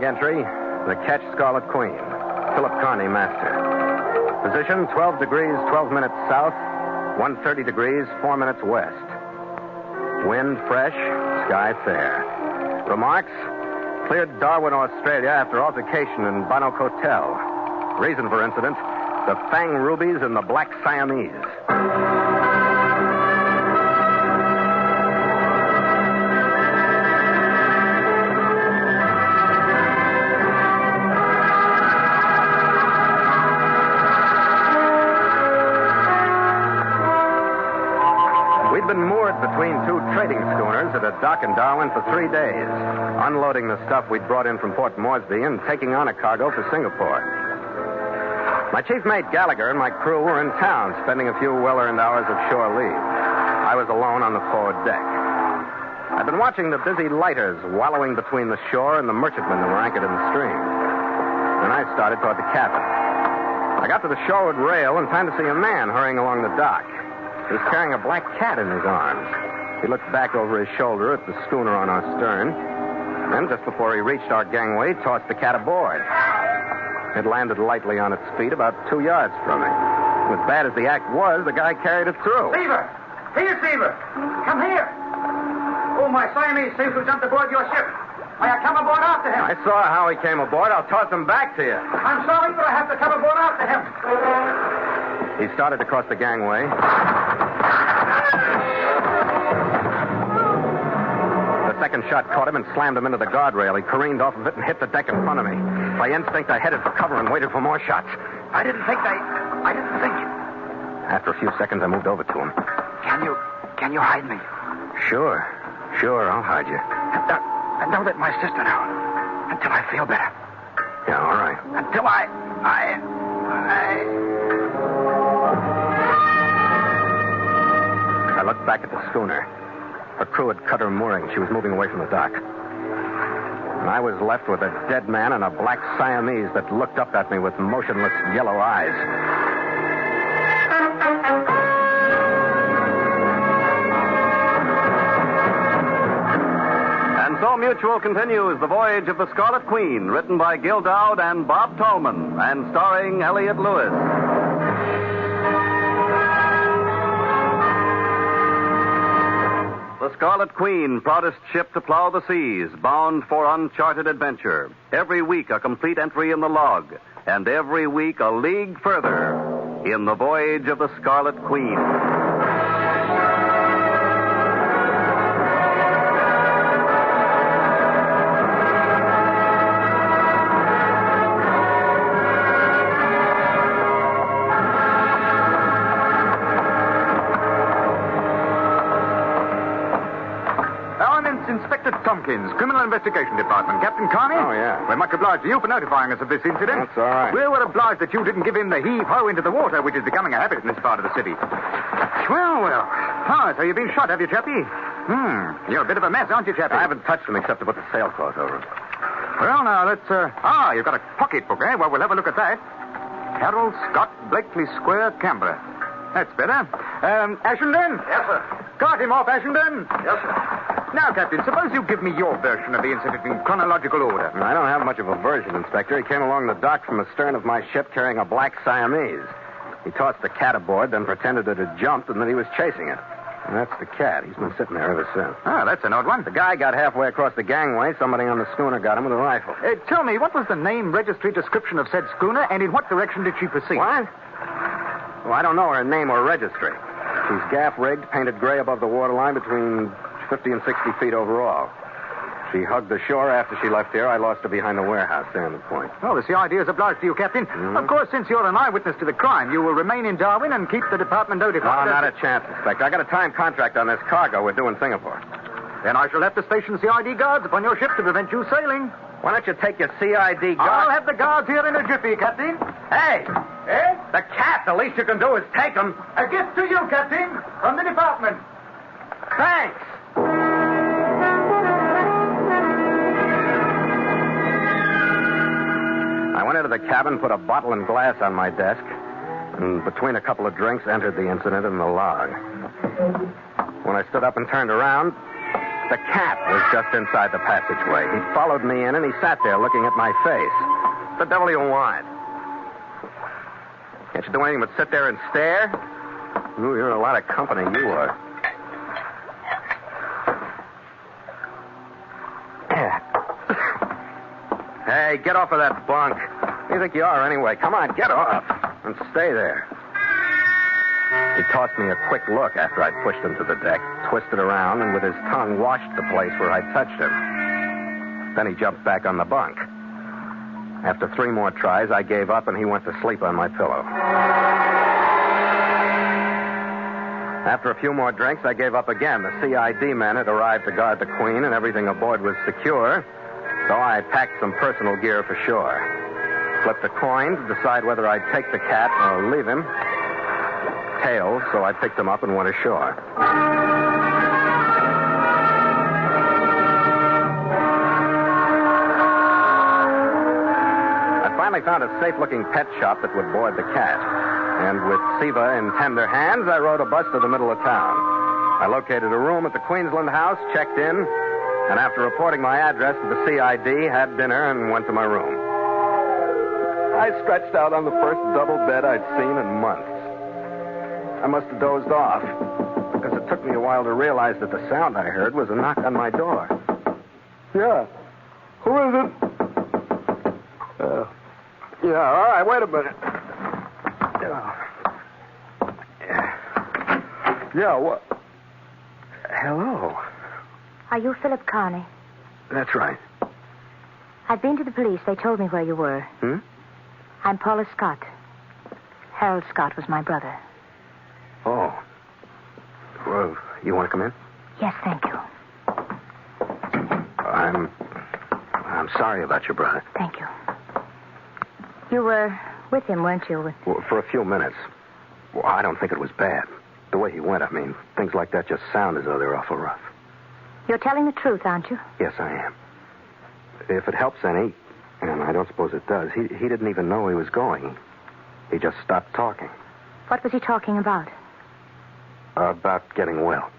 entry, the Ketch Scarlet Queen, Philip Carney, master. Position 12 degrees, 12 minutes south, 130 degrees, 4 minutes west. Wind fresh, sky fair. Remarks, cleared Darwin, Australia after altercation in Bannock Hotel. Reason for incident, the Fang Rubies and the Black Siamese. We'd been moored between two trading schooners at a dock in Darwin for 3 days, unloading the stuff we'd brought in from Port Moresby and taking on a cargo for Singapore. My chief mate Gallagher and my crew were in town, spending a few well-earned hours of shore leave. I was alone on the forward deck. I'd been watching the busy lighters wallowing between the shore and the merchantmen that were anchored in the stream. Then I started toward the cabin. I got to the shoreward rail in time to see a man hurrying along the dock. He was carrying a black cat in his arms. He looked back over his shoulder at the schooner on our stern. Then, just before he reached our gangway, tossed the cat aboard. It landed lightly on its feet about 2 yards from me. As bad as the act was, the guy carried it through. Seaver! Here, Seaver! Come here! Oh, my Siamese seems to have jumped aboard your ship. May I come aboard after him? I saw how he came aboard. I'll toss him back to you. I'm sorry, but I have to come aboard after him. He started across the gangway. The second shot caught him and slammed him into the guardrail. He careened off of it and hit the deck in front of me. By instinct, I headed for cover and waited for more shots. I didn't think. After a few seconds, I moved over to him. Can you hide me? Sure, I'll hide you. And don't let my sister know. Until I feel better. Yeah, all right. Until I looked back at the schooner. Her crew had cut her mooring. She was moving away from the dock. And I was left with a dead man and a black Siamese that looked up at me with motionless yellow eyes. And so Mutual continues The Voyage of the Scarlet Queen, written by Gil Dowd and Bob Tolman, and starring Elliott Lewis. The Scarlet Queen, proudest ship to plow the seas, bound for uncharted adventure. Every week a complete entry in the log, and every week a league further in The Voyage of the Scarlet Queen. Inspector Tompkins, Criminal Investigation Department. Captain Carney? Oh, yeah. We're much obliged to you for notifying us of this incident. That's all right. We were obliged that you didn't give him the heave-ho into the water, which is becoming a habit in this part of the city. Well. So you've been shot, have you, Chappie? You're a bit of a mess, aren't you, Chappie? I haven't touched him except to put the sailcloth over him. Well, now, let's, you've got a pocketbook, eh? Well, we'll have a look at that. Carroll Scott, Blakely Square, Canberra. That's better. Ashenden? Yes, sir. Cart him off, Ashenden. Yes, sir. Now, Captain, suppose you give me your version of the incident in chronological order. I don't have much of a version, Inspector. He came along the dock from the stern of my ship carrying a black Siamese. He tossed the cat aboard, then pretended that it jumped, and that he was chasing it. And that's the cat. He's been sitting there ever since. Ah, that's an odd one. The guy got halfway across the gangway. Somebody on the schooner got him with a rifle. Tell me, what was the name, registry, description of said schooner, and in what direction did she proceed? What? Well, I don't know her name or registry. She's gaff-rigged, painted gray above the waterline, between 50 and 60 feet overall. She hugged the shore after she left here. I lost her behind the warehouse there in the point. Well, the CID is obliged to you, Captain. Mm-hmm. Of course, since you're an eyewitness to the crime, you will remain in Darwin and keep the department notified. No, not a chance, Inspector. I got a time contract on this cargo we're doing Singapore. Then I shall have to station CID guards upon your ship to prevent you sailing. Why don't you take your CID guard? I'll have the guards here in a jiffy, Captain. Hey! Eh? The cat, the least you can do is take him. A gift to you, Captain, from the department. Thanks. I went into the cabin, put a bottle and glass on my desk, and between a couple of drinks, entered the incident in the log. When I stood up and turned around, The cat was just inside the passageway. He followed me in, and he sat there looking at my face. What the devil do you want? Can't you do anything but sit there and stare? Ooh, you're a lot of company, you are. Hey, get off of that bunk. Who do you think you are, anyway? Come on, get off. And stay there. He tossed me a quick look after I'd pushed him to the deck, twisted around, and with his tongue washed the place where I'd touched him. Then he jumped back on the bunk. After 3 more tries, I gave up, and he went to sleep on my pillow. After a few more drinks, I gave up again. The CID men had arrived to guard the Queen, and everything aboard was secure, so I packed some personal gear for shore. Flipped a coin to decide whether I'd take the cat or leave him. Tails, so I picked him up and went ashore. I finally found a safe-looking pet shop that would board the cat. And with Siva in tender hands, I rode a bus to the middle of town. I located a room at the Queensland House, checked in, and after reporting my address to the CID, had dinner and went to my room. I stretched out on the first double bed I'd seen in months. I must have dozed off, because it took me a while to realize that the sound I heard was a knock on my door. Yeah. Who is it? Yeah, all right, wait a minute. Yeah, what? Hello. Are you Philip Carney? That's right. I've been to the police. They told me where you were. I'm Paula Scott. Harold Scott was my brother. Oh. Well, you want to come in? Yes, thank you. I'm sorry about your brother. Thank you. You were with him, weren't you? Well, for a few minutes. Well, I don't think it was bad. The way he went, I mean, things like that just sound as though they're awful rough. You're telling the truth, aren't you? Yes, I am. If it helps any, and I don't suppose it does, he didn't even know he was going. He just stopped talking. What was he talking about? About getting well.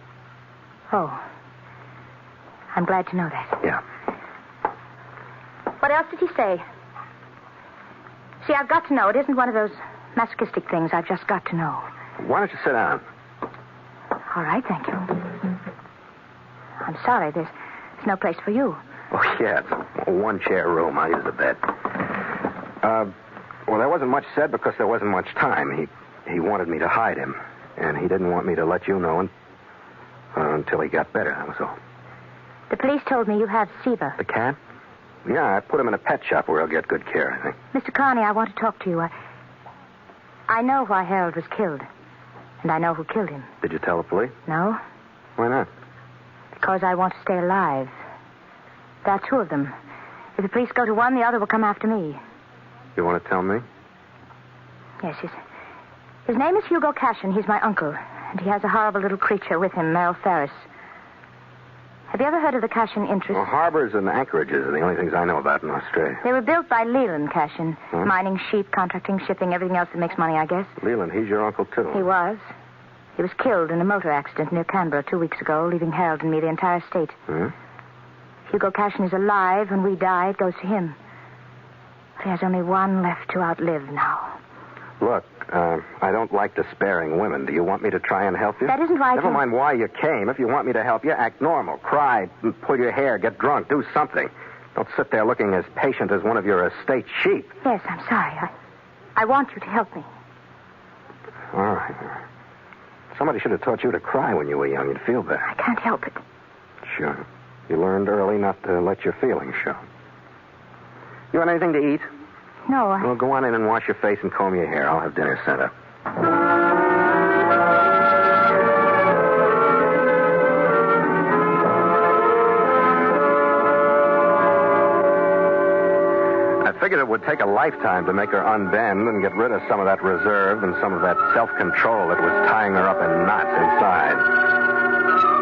Oh. I'm glad to know that. Yeah. What else did he say? See, I've got to know. It isn't one of those masochistic things. I've just got to know. Why don't you sit down? All right, thank you. I'm sorry. There's no place for you. Oh, yeah, it's a one-chair room. I'll use the bed. Well, there wasn't much said because there wasn't much time. He wanted me to hide him, and he didn't want me to let you know until he got better, that was all. The police told me you have Siva. The cat? Yeah, I put him in a pet shop where he'll get good care, I think. Mr. Carney, I want to talk to you. I know why Harold was killed, and I know who killed him. Did you tell the police? No. Why not? Because I want to stay alive. There are 2 of them. If the police go to one, the other will come after me. You want to tell me? Yes, his name is Hugo Cashin. He's my uncle, and he has a horrible little creature with him, Merrill Ferris. Have you ever heard of the Cashin interest? Well, harbors and anchorages are the only things I know about in Australia. They were built by Leland Cashin. Mining, sheep, contracting, shipping, everything else that makes money, I guess. Leland, he's your uncle, too. He was. He was killed in a motor accident near Canberra 2 weeks ago, leaving Harold and me the entire estate. Hugo Cashin is alive. When we die, it goes to him. But he has only one left to outlive now. Look, I don't like despairing women. Do you want me to try and help you? That isn't why Never mind why you came. If you want me to help you, act normal. Cry, pull your hair, get drunk, do something. Don't sit there looking as patient as one of your estate sheep. Yes, I'm sorry. I want you to help me. All right. Somebody should have taught you to cry when you were young. You'd feel better. I can't help it. Sure. You learned early not to let your feelings show. You want anything to eat? No, Well, go on in and wash your face and comb your hair. I'll have dinner sent up. I figured it would take a lifetime to make her unbend and get rid of some of that reserve and some of that self-control that was tying her up in knots inside.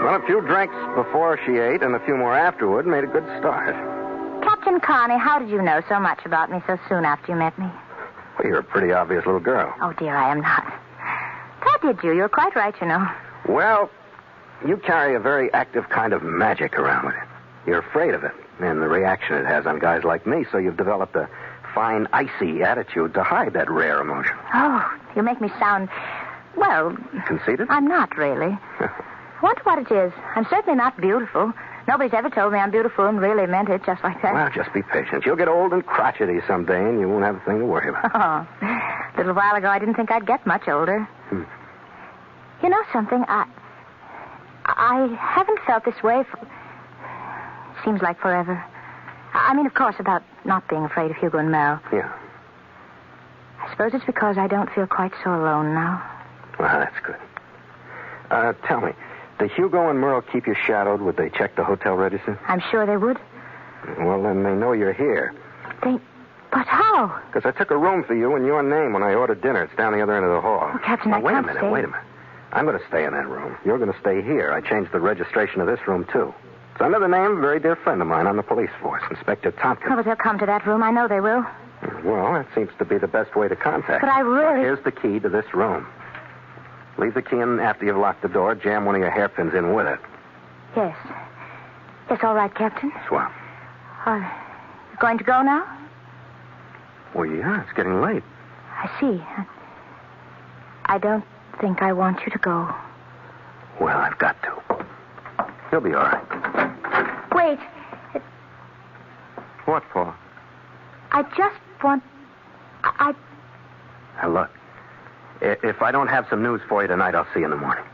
Well, a few drinks before she ate and a few more afterward made a good start. Captain Carney, how did you know so much about me so soon after you met me? Well, you're a pretty obvious little girl. Oh, dear, I am not. How did you? You're quite right, you know. Well, You carry a very active kind of magic around with you. You're afraid of it and the reaction it has on guys like me, so you've developed a fine, icy attitude to hide that rare emotion. Oh, you make me sound, well... Conceited? I'm not really. I wonder what it is. I'm certainly not beautiful. Nobody's ever told me I'm beautiful and really meant it just like that. Well, just be patient. You'll get old and crotchety someday, and you won't have a thing to worry about. Oh, a little while ago, I didn't think I'd get much older. You know something? I haven't felt this way for... Seems like forever. I mean, of course, about not being afraid of Hugo and Mel. Yeah. I suppose it's because I don't feel quite so alone now. Well, that's good. Tell me, do Hugo and Merle keep you shadowed? Would they check the hotel register? I'm sure they would. Well, then they know you're here. But how? Because I took a room for you in your name when I ordered dinner. It's down the other end of the hall. Oh, Captain, now, I wait can't a minute, stay. wait a minute. I'm going to stay in that room. You're going to stay here. I changed the registration of this room, too. It's under the name of a very dear friend of mine on the police force, Inspector Tompkins. Oh, but they'll come to that room. I know they will. Well, that seems to be the best way to contact But I really... Here's the key to this room. Leave the key in after you've locked the door. Jam one of your hairpins in with it. Yes. Yes, all right, Captain. Swell. You going to go now? Well, yeah, it's getting late. I see. I don't think I want you to go. Well, I've got to. You'll be all right. Wait. What for? I just want... Now, look. If I don't have some news for you tonight, I'll see you in the morning.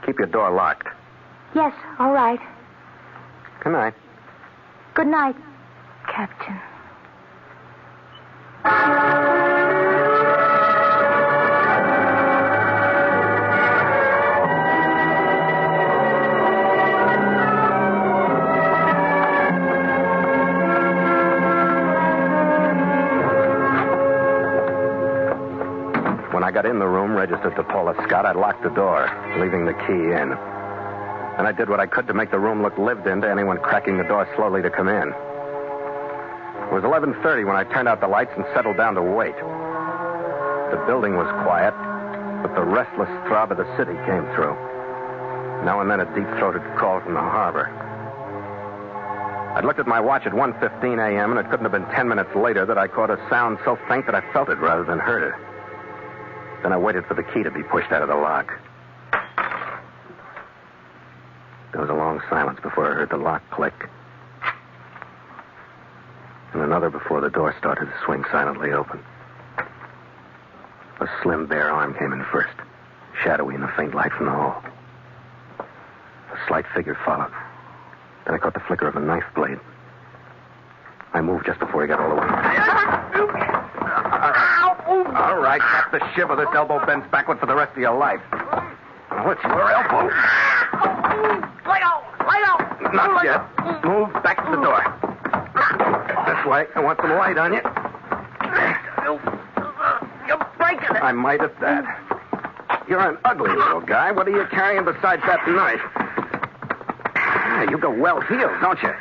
Keep your door locked. Yes, all right. Good night. Good night, Captain. When I got in the room registered to Paula Scott, I locked the door, leaving the key in. And I did what I could to make the room look lived in to anyone cracking the door slowly to come in. It was 11:30 when I turned out the lights and settled down to wait. The building was quiet, but the restless throb of the city came through. Now and then a deep-throated call from the harbor. I'd looked at my watch at 1:15 a.m., and it couldn't have been 10 minutes later that I caught a sound so faint that I felt it rather than heard it. Then I waited for the key to be pushed out of the lock. There was a long silence before I heard the lock click. And another before the door started to swing silently open. A slim, bare arm came in first, shadowy in the faint light from the hall. A slight figure followed. Then I caught the flicker of a knife blade. I moved just before he got all the way. All right, tap the shiver. This elbow bends backward for the rest of your life. What's your elbow? Lay out! Not yet. Move back to the door. This way. I want some light on you. You're breaking it. I might at that. You're an ugly little guy. What are you carrying besides that knife? You go well heeled, don't you?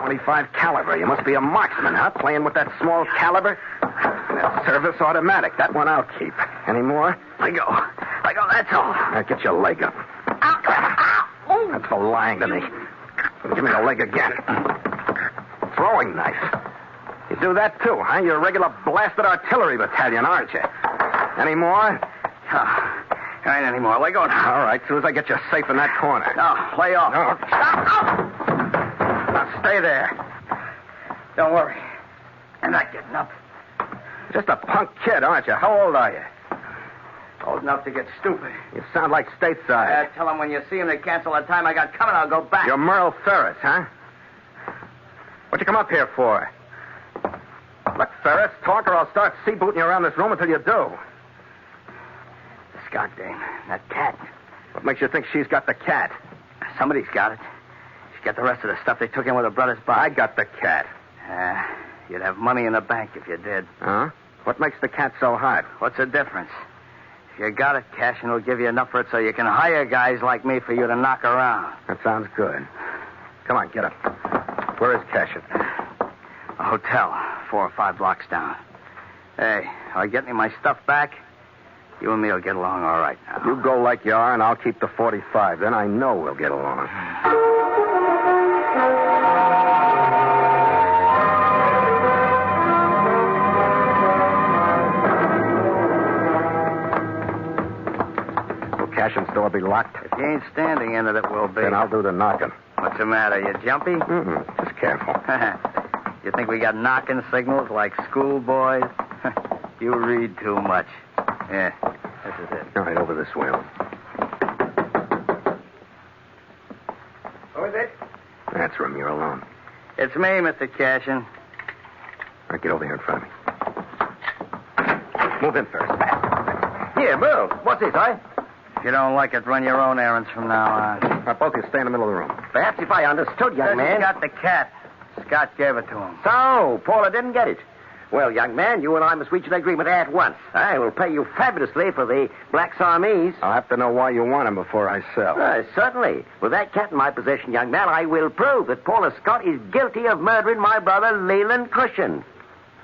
25 caliber. You must be a marksman, huh? Playing with that small caliber? That service automatic. That one I'll keep. Any more? Let go. That's all. Now get your leg up. Ow. That's for lying to me. Give me the leg again. Throwing knife. You do that too, huh? You're a regular blasted artillery battalion, aren't you? Any more? There ain't any more. Let go now. All right, as soon as I get you safe in that corner. No, lay off. No. Now stay there. Don't worry. I'm not getting up. Just a punk kid, aren't you? How old are you? Old enough to get stupid. You sound like stateside. Tell him when you see him to cancel the time I got coming, I'll go back. You're Merle Ferris, huh? What'd you come up here for? Look, Ferris, talk or I'll start sea-booting you around this room until you do. The Scott dame. That cat. What makes you think she's got the cat? Somebody's got it. She's got the rest of the stuff they took in with her brother's body. I got the cat. You'd have money in the bank if you did. Huh? What makes the cat so hot? What's the difference? If you got it, Cashin will give you enough for it so you can hire guys like me for you to knock around. That sounds good. Come on, get up. Where is Cashin? A hotel, 4 or 5 blocks down. Hey, are I getting my stuff back? You and me will get along all right now. You go like you are, and I'll keep the 45. Then I know we'll get along. Will Cashin's door be locked? If you ain't standing in it, it will be. Then I'll do the knocking. What's the matter? You jumpy? Just careful. You think we got knocking signals like schoolboys? You read too much. Yeah, this is it. All right, over this way. Who is it? That's room. You're alone. It's me, Mr. Cashin. All right, get over here in front of me. Move in first. Here, move. What's this, eh? If you don't like it, run your own errands from now on. Both of you stay in the middle of the room. Perhaps if I understood, young man. He got the cat. Scott gave it to him. So, Paula didn't get it. Well, young man, you and I must reach an agreement at once. I will pay you fabulously for the black Siamese. I'll have to know why you want him before I sell. Certainly. With that cat in my possession, young man, I will prove that Paula Scott is guilty of murdering my brother, Leland Cushion.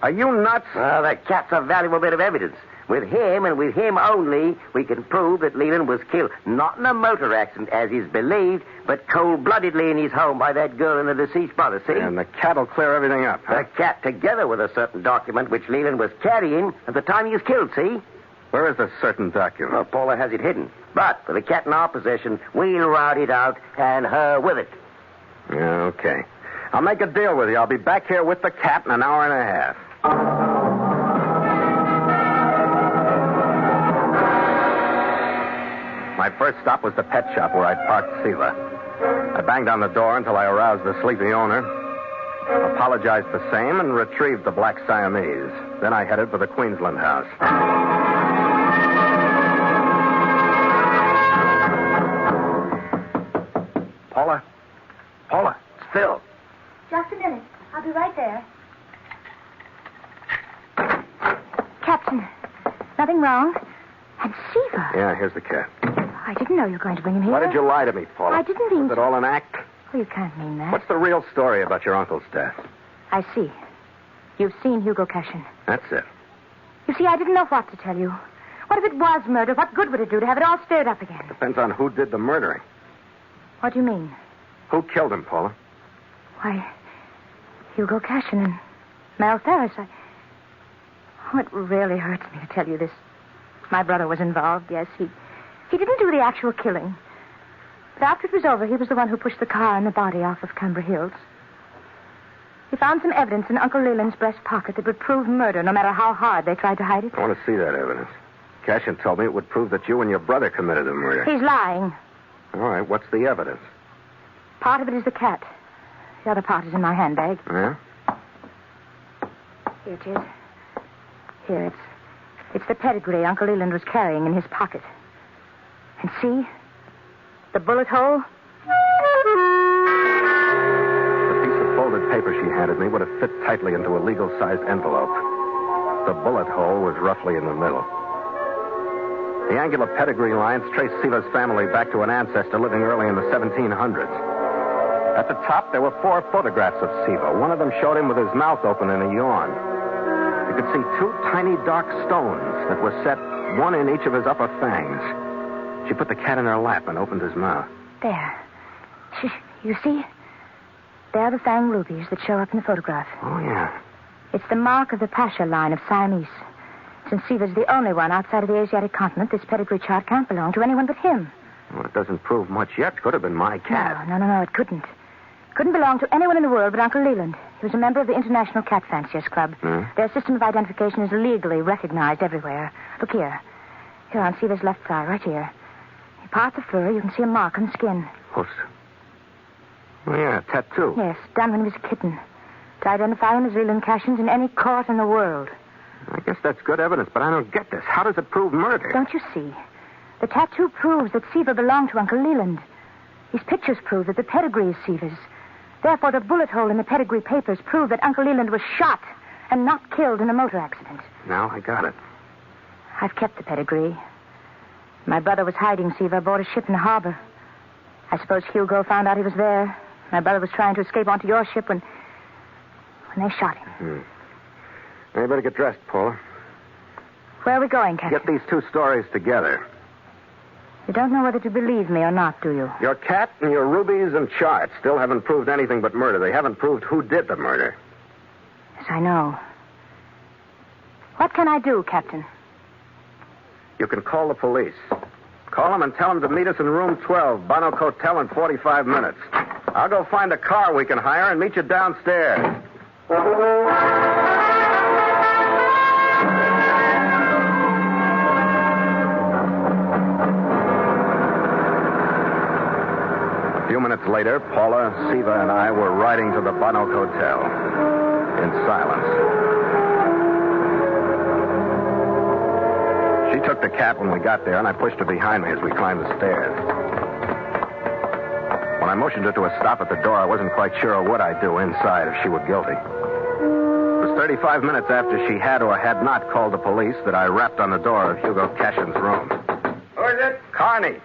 Are you nuts? That cat's a valuable bit of evidence. With him and with him only, we can prove that Leland was killed, not in a motor accident, as is believed, but cold-bloodedly in his home by that girl and the deceased brother, see? And the cat will clear everything up, huh? The cat, together with a certain document which Leland was carrying at the time he was killed, see? Where is the certain document? Well, Paula has it hidden. But for the cat in our possession, we'll rout it out, and her with it. Yeah, okay. I'll make a deal with you. I'll be back here with the cat in an hour and a half. My first stop was the pet shop where I'd parked Siva. I banged on the door until I aroused the sleepy owner, apologized the same, and retrieved the black Siamese. Then I headed for the Queensland house. Paula, it's Phil. Just a minute. I'll be right there. Captain, nothing wrong? And Siva. Yeah, here's the cat. I didn't know you were going to bring him here. Why did you lie to me, Paula? I didn't mean Was it all an act? Oh, you can't mean that. What's the real story about your uncle's death? I see. You've seen Hugo Cashin. That's it. You see, I didn't know what to tell you. What if it was murder? What good would it do to have it all stirred up again? Depends on who did the murdering. What do you mean? Who killed him, Paula? Why, Hugo Cashin and Mel Ferris. Oh, it really hurts me to tell you this. My brother was involved, yes. He didn't do the actual killing. But after it was over, he was the one who pushed the car and the body off of Canberra Hills. He found some evidence in Uncle Leland's breast pocket that would prove murder, no matter how hard they tried to hide it. I want to see that evidence. Cashin told me it would prove that you and your brother committed the murder. He's lying. All right, what's the evidence? Part of it is the cat. The other part is in my handbag. Yeah? Here it is. Here, it's the pedigree Uncle Leland was carrying in his pocket. And see? The bullet hole? The piece of folded paper she handed me would have fit tightly into a legal-sized envelope. The bullet hole was roughly in the middle. The angular pedigree lines traced Siva's family back to an ancestor living early in the 1700s. At the top, there were 4 photographs of Siva. One of them showed him with his mouth open in a yawn. You could see 2 tiny dark stones that were set, one in each of his upper fangs. She put the cat in her lap and opened his mouth. There. You see? There are the Fang rubies that show up in the photograph. Oh, yeah. It's the mark of the Pasha line of Siamese. Since Siva's the only one outside of the Asiatic continent, this pedigree chart can't belong to anyone but him. Well, it doesn't prove much yet. Could have been my cat. No, it couldn't. Couldn't belong to anyone in the world but Uncle Leland. He was a member of the International Cat Fanciers Club. Their system of identification is legally recognized everywhere. Look here. Here on Siva's left thigh, right here. You part the fur, you can see a mark on the skin. Oh, yeah, a tattoo. Yes, done when he was a kitten. To identify him as Leland Cashin's in any court in the world. I guess that's good evidence, but I don't get this. How does it prove murder? Don't you see? The tattoo proves that Siva belonged to Uncle Leland. These pictures prove that the pedigree is Siva's. Therefore, the bullet hole in the pedigree papers prove that Uncle Leland was shot and not killed in a motor accident. Now I got it. I've kept the pedigree. My brother was hiding Siva aboard a ship in the harbor. I suppose Hugo found out he was there. My brother was trying to escape onto your ship when they shot him. Now you better get dressed, Paula. Where are we going, Captain? Get these two stories together. You don't know whether to believe me or not, do you? Your cat and your rubies and charts still haven't proved anything but murder. They haven't proved who did the murder. Yes, I know. What can I do, Captain? You can call the police. Call them and tell them to meet us in room 12, Bonnock Hotel, in 45 minutes. I'll go find a car we can hire and meet you downstairs. A few minutes later, Paula, Siva, and I were riding to the Bonnock Hotel in silence. She took the cat when we got there, and I pushed her behind me as we climbed the stairs. When I motioned her to a stop at the door, I wasn't quite sure what I'd do inside if she were guilty. It was 35 minutes after she had or had not called the police that I rapped on the door of Hugo Cashin's room. Who is it? Carney!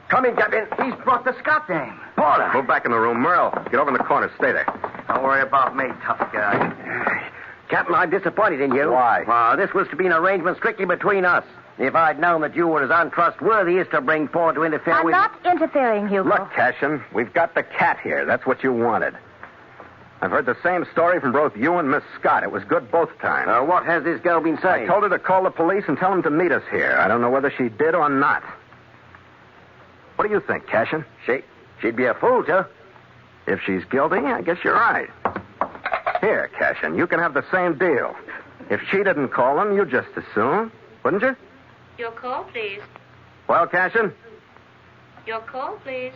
Come in, Captain. He's brought the Scott dame. Paula! Move back in the room. Merle, get over in the corner. Stay there. Don't worry about me, tough guy. Captain, I'm disappointed in you. Why? This was to be an arrangement strictly between us. If I'd known that you were as untrustworthy as to bring forward to interfere I'm with... not interfering, Hugo. Look, Cashin, we've got the cat here. That's what you wanted. I've heard the same story from both you and Miss Scott. It was good both times. What has this girl been saying? I told her to call the police and tell them to meet us here. I don't know whether she did or not. What do you think, Cashin? She'd be a fool to. If she's guilty, I guess you're right. Here, Cashin, you can have the same deal. If she didn't call them, you'd just as soon, wouldn't you? Your call, please. Well, Cashin? Your call, please.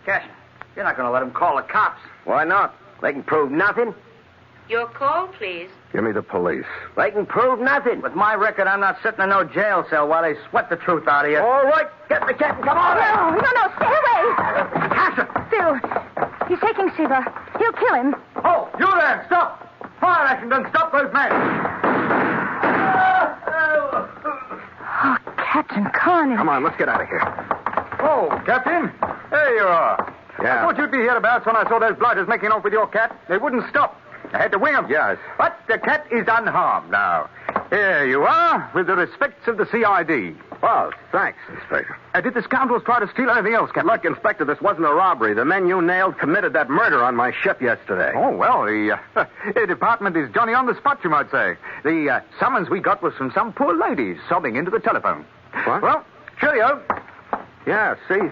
Cashin, you're not going to let him call the cops. Why not? They can prove nothing. Your call, please. Give me the police. They can prove nothing. With my record, I'm not sitting in no jail cell while they sweat the truth out of you. All right, get the captain. Come on. No, stay away. Cashin! Phil, he's taking Siva. He'll kill him. Oh, you there! Stop! Fire action done stop those men! Oh, Captain Carney. Come on, let's get out of here. Oh, Captain. There you are. Yeah. I thought you'd be hereabouts when I saw those blighters making off with your cat. They wouldn't stop. I had to wing them. Yes. But the cat is unharmed now. Here you are, with the respects of the CID. Well, thanks, Inspector. Did the scoundrels try to steal anything else, Captain? Look, Inspector, this wasn't a robbery. The men you nailed committed that murder on my ship yesterday. Oh, well, the department is Johnny on the spot, you might say. The summons we got was from some poor ladies sobbing into the telephone. What? Well, cheerio. Yeah, see?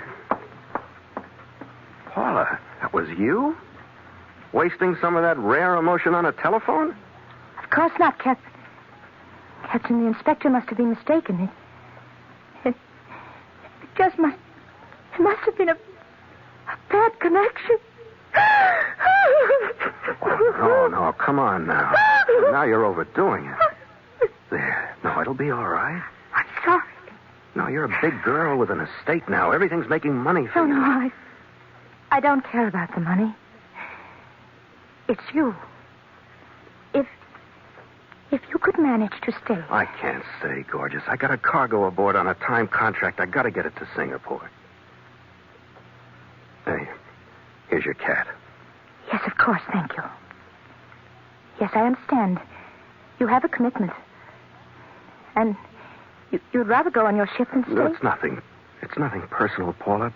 Paula, that was you? Wasting some of that rare emotion on a telephone? Of course not, Captain. Captain, the inspector must have been mistaken. It must have been a bad connection. No, come on now. Now you're overdoing it. There. No, it'll be all right. I'm sorry. No, you're a big girl with an estate now. Everything's making money for you. No, I don't care about the money. It's you. If you could manage to stay. I can't stay, gorgeous. I got a cargo aboard on a time contract. I got to get it to Singapore. Hey, here's your cat. Yes, of course, thank you. Yes, I understand. You have a commitment. And you'd rather go on your ship than stay? No, it's nothing. It's nothing personal, Paula.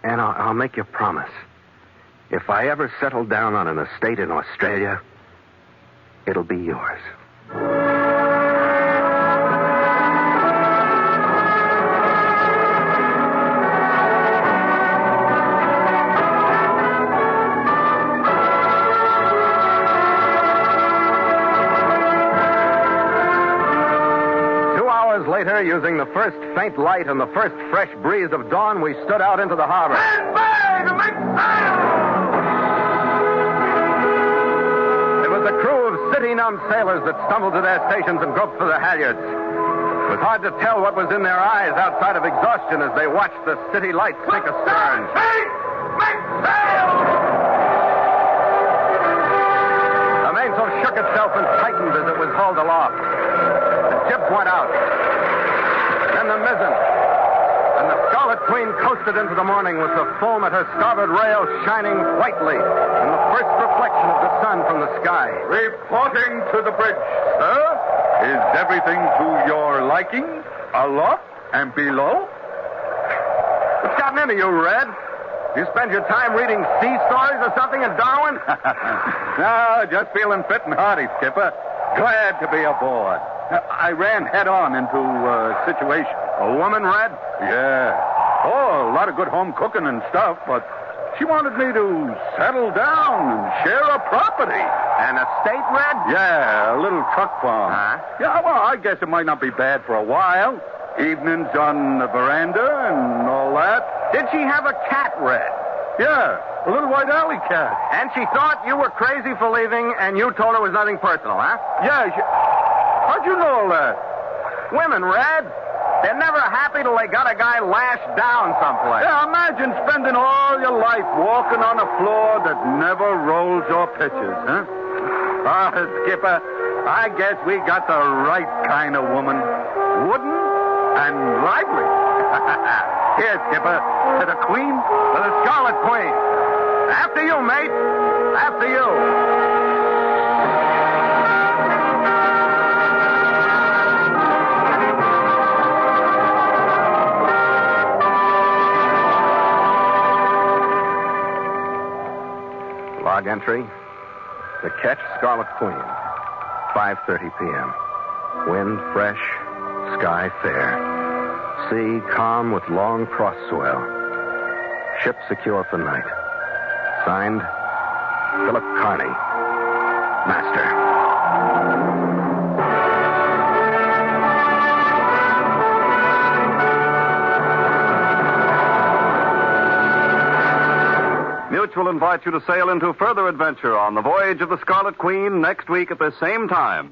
And I'll make you a promise. If I ever settle down on an estate in Australia, it'll be yours. 2 hours later, using the first faint light and the first fresh breeze of dawn, we stood out into the harbor. It was a crew of city-numb sailors that stumbled to their stations and groped for the halyards. It was hard to tell what was in their eyes outside of exhaustion as they watched the city lights sink astern. The mainsail shook itself and tightened as it was hauled aloft. The jib went out. Then the mizzen. And the Scarlet Queen coasted into the morning with the foam at her starboard rail shining whitely in the first reflection of the sun from the sky. Reporting to to the bridge, sir. Is everything to your liking? Aloft and below? What's gotten into you, Red? You spend your time reading sea stories or something in Darwin? No, just feeling fit and hearty, Skipper. Glad to be aboard. I ran head-on into a situation. A woman, Red? Yeah. Oh, a lot of good home cooking and stuff, but she wanted me to settle down and share a property. An estate, Red? Yeah, a little truck farm. Huh? Yeah, well, I guess it might not be bad for a while. Evenings on the veranda and all that. Did she have a cat, Red? Yeah, a little white alley cat. And she thought you were crazy for leaving, and you told her it was nothing personal, huh? Yeah, how'd you know all that? Women, Red. They're never happy till they got a guy lashed down someplace. Yeah, imagine spending all your life walking on a floor that never rolls or pitches, huh? Skipper, I guess we got the right kind of woman. Wooden and lively. Here, Skipper, to the Queen. To the Scarlet Queen. After you, mate. After you. Log entry. The Ketch Scarlet Queen. 5:30 p.m. Wind fresh. Sky fair. Sea calm with long cross swell. Ship secure for night. Signed, Philip Carney, Master. Mutual invites you to sail into further adventure on the voyage of the Scarlet Queen next week at the same time.